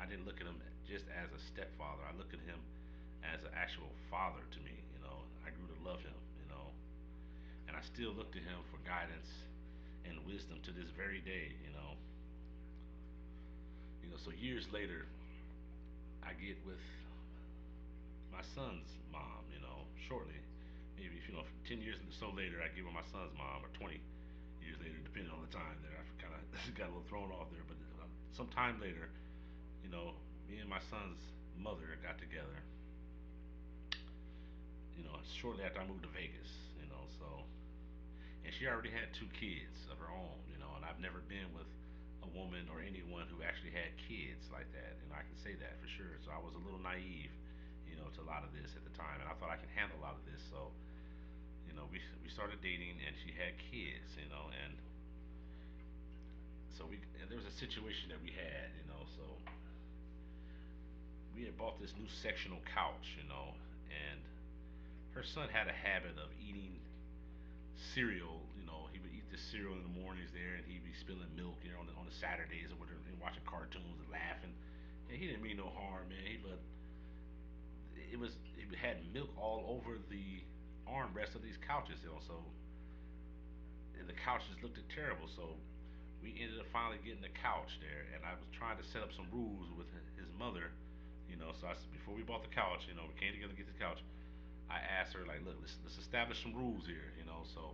didn't look at him just as a stepfather. I look at him as an actual father to me. I grew to love him. And I still look to him for guidance and wisdom to this very day. So years later, I get with my son's mom. Shortly, maybe 10 years or so later, I get with my son's mom, or 20 years later, depending on the time. There, I kind of got a little thrown off there, but some time later, you know, me and my son's mother got together. Shortly after I moved to Vegas. So and she already had two kids of her own. And I've never been with a woman or anyone who actually had kids like that. I can say that for sure. So I was a little naive, to a lot of this at the time, and I thought I could handle a lot of this. So we started dating, and she had kids. And so and there was a situation that we had. So we had bought this new sectional couch. And her son had a habit of eating cereal. He would eat the cereal in the mornings there, and he'd be spilling milk, on the Saturdays or whatever, and watching cartoons and laughing. And he didn't mean no harm, man. But it had milk all over the armrest of these couches, So and the couches looked terrible. So we ended up finally getting the couch there, and I was trying to set up some rules with his mother. So I said, before we bought the couch, we came together to get the couch. I asked her, like, look, let's establish some rules here. So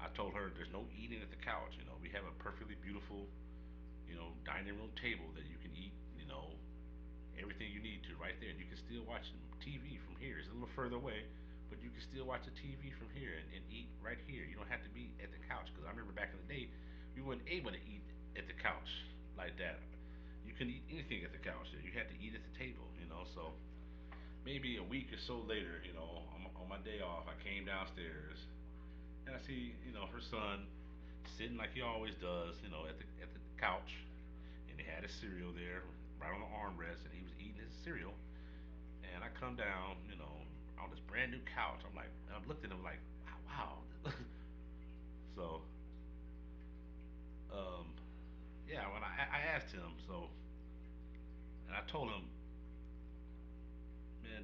I told her there's no eating at the couch. We have a perfectly beautiful, dining room table that you can eat, everything you need to right there. And you can still watch TV from here. It's a little further away, but you can still watch the TV from here and eat right here. You don't have to be at the couch. Because I remember back in the day, we weren't able to eat at the couch like that. You couldn't eat anything at the couch. You had to eat at the table. So maybe a week or so later, on my day off, I came downstairs and I see, her son sitting like he always does, at the couch, and he had his cereal there right on the armrest, and he was eating his cereal. And I come down, on this brand new couch. I'm like, and I looked at him like, wow. So, um, yeah, when I asked him, and I told him, man,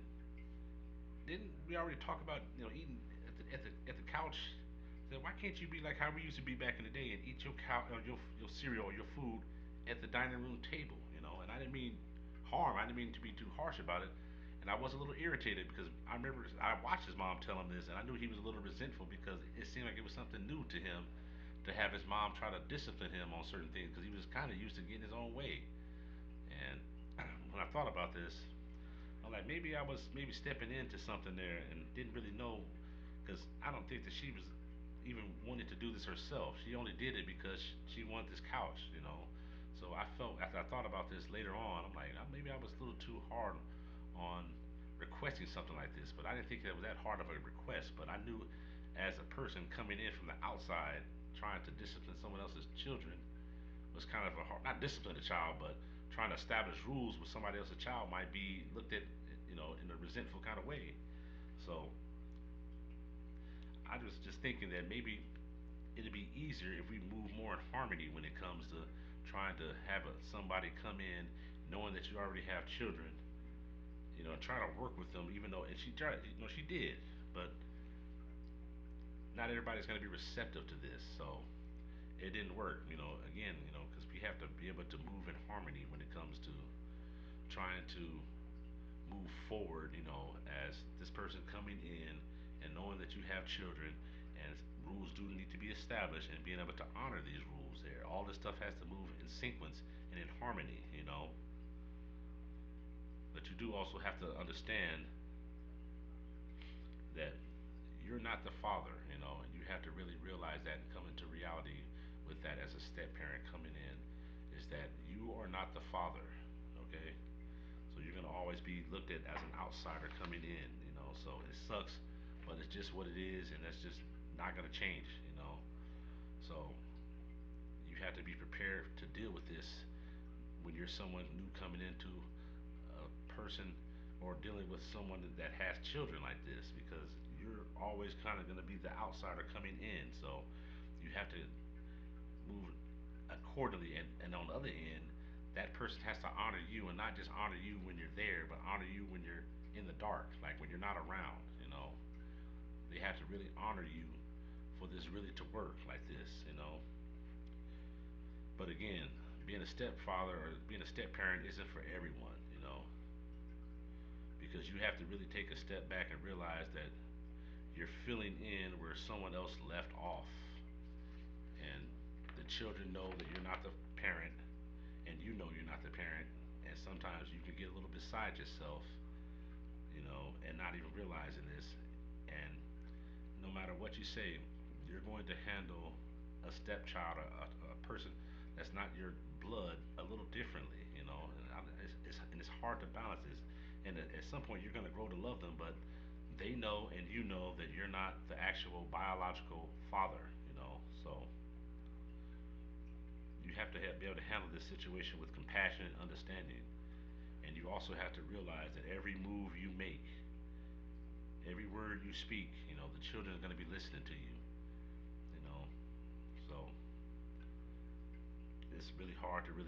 didn't we already talk about eating at the couch? I said, why can't you be like how we used to be back in the day and eat your cereal or your food at the dining room table? And I didn't mean harm. I didn't mean to be too harsh about it. And I was a little irritated because I remember I watched his mom tell him this, and I knew he was a little resentful because it seemed like it was something new to him to have his mom try to discipline him on certain things because he was kind of used to getting his own way. And when I thought about this, I'm like, maybe I was maybe stepping into something there and didn't really know, because I don't think that she was even wanting to do this herself. She only did it because she wanted this couch. So I felt after I thought about this later on, I'm like, maybe I was a little too hard on requesting something like this, but I didn't think that was that hard of a request. But I knew as a person coming in from the outside, trying to discipline someone else's children was kind of a hard, not discipline the child, but trying to establish rules with somebody else's child might be looked at, in a resentful kind of way. So I was just thinking that maybe it'd be easier if we move more in harmony when it comes to trying to have somebody come in knowing that you already have children, trying to work with them, even though, and she tried, she did, but not everybody's going to be receptive to this. So it didn't work, again, because we have to be able to move in harmony when it comes to trying to move forward, as this person coming in and knowing that you have children and rules do need to be established and being able to honor these rules there. All this stuff has to move in sequence and in harmony. But you do also have to understand that you're not the father, and you have to really realize that and come into reality with that as a step parent coming in, is that you are not the father, okay? So you're gonna always be looked at as an outsider coming in. So it sucks, but it's just what it is, and that's just not gonna change. So you have to be prepared to deal with this when you're someone new coming into a person or dealing with someone that has children like this, because you're always kind of going to be the outsider coming in. So you have to move accordingly, and on the other end, that person person has to honor you, and not just honor you when you're there, but honor you when you're in the dark, like when you're not around. They have to really honor you for this really to work like this. But again, being a stepfather or being a step parent isn't for everyone, because you have to really take a step back and realize that you're filling in where someone else left off. And the children know that you're not the parent, and you know you're not the parent. And sometimes you can get a little beside yourself, and not even realizing this. And no matter what you say, you're going to handle a stepchild, a person that's not your blood, a little differently. And it's hard to balance this. And at some point, you're going to grow to love them, but they know and you know that you're not the actual biological father. So you have to be able to handle this situation with compassion and understanding. And you also have to realize that every move you make, every word you speak, the children are going to be listening to you. So it's really hard to really